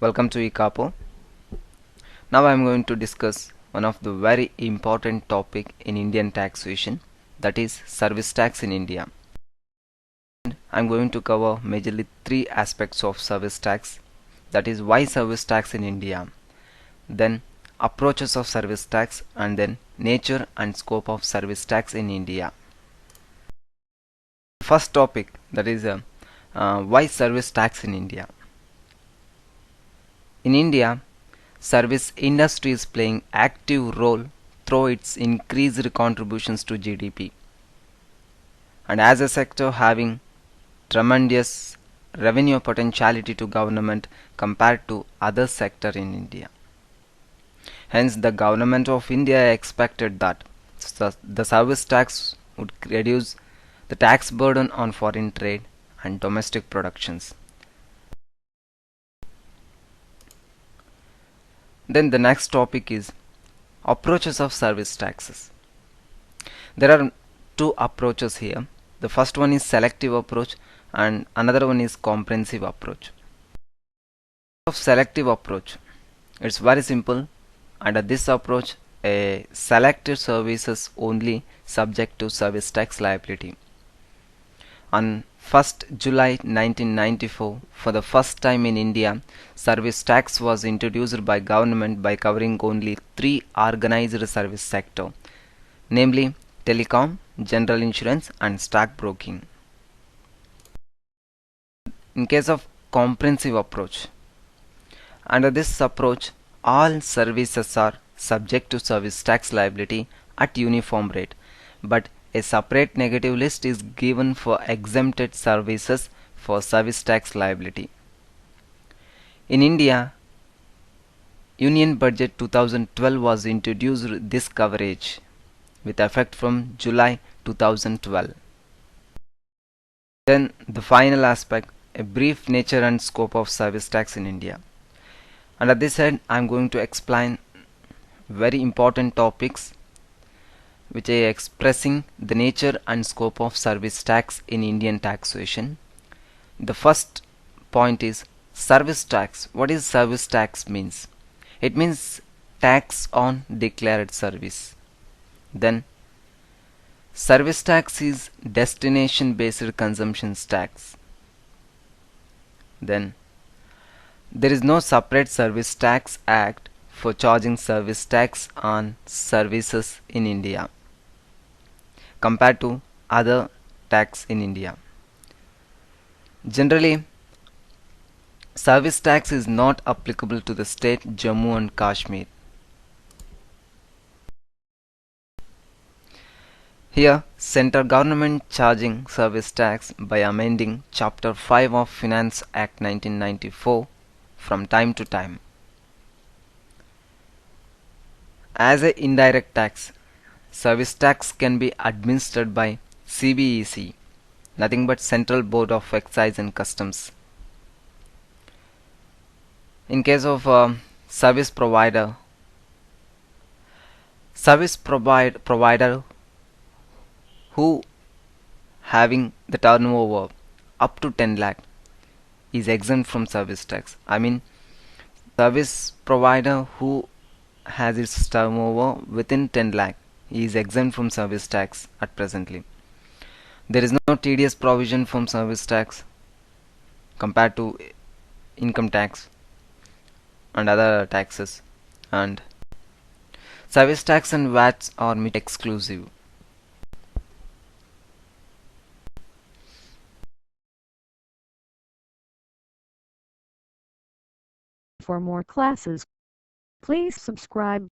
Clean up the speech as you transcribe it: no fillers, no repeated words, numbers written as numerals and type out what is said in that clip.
Welcome to eCapo. Now I am going to discuss one of the very important topic in Indian taxation, that is service tax in India. I am going to cover majorly three aspects of service tax, that is why service tax in India, then approaches of service tax, and then nature and scope of service tax in India. First topic, that is why service tax in India. In India, service industry is playing active role through its increased contributions to GDP, and as a sector having tremendous revenue potentiality to government compared to other sector in India. Hence the government of India expected that the service tax would reduce the tax burden on foreign trade and domestic productions. Then the next topic is approaches of service taxes. There are two approaches here. The first one is selective approach and another one is comprehensive approach. Of selective approach, it's very simple. Under this approach, a selected services only subject to service tax liability. On 1st July 1994, for the first time in India, service tax was introduced by government by covering only three organized service sector, namely telecom, general insurance and stockbroking. In case of comprehensive approach, under this approach, all services are subject to service tax liability at uniform rate, but a separate negative list is given for exempted services for service tax liability. In India, Union Budget 2012 was introduced this coverage with effect from July 2012. Then the final aspect, a brief nature and scope of service tax in India. Under this head, I am going to explain very important topics which are expressing the nature and scope of service tax in Indian taxation. The first point is service tax. What is service tax means? It means tax on declared service. Then service tax is destination based consumption tax. Then there is no separate service tax act for charging service tax on services in India compared to other tax in India. Generally, service tax is not applicable to the state Jammu and Kashmir. Here, central government charging service tax by amending Chapter 5 of Finance Act 1994 from time to time. As an indirect tax, service tax can be administered by CBEC, nothing but Central Board of Excise and Customs. In case of service provider who having the turnover up to 10 lakh is exempt from service tax. I mean, service provider who has its turnover within 10 lakh is exempt from service tax at presently. There is no TDS provision from service tax compared to income tax and other taxes, and service tax and VATs are exclusive. For more classes, please subscribe.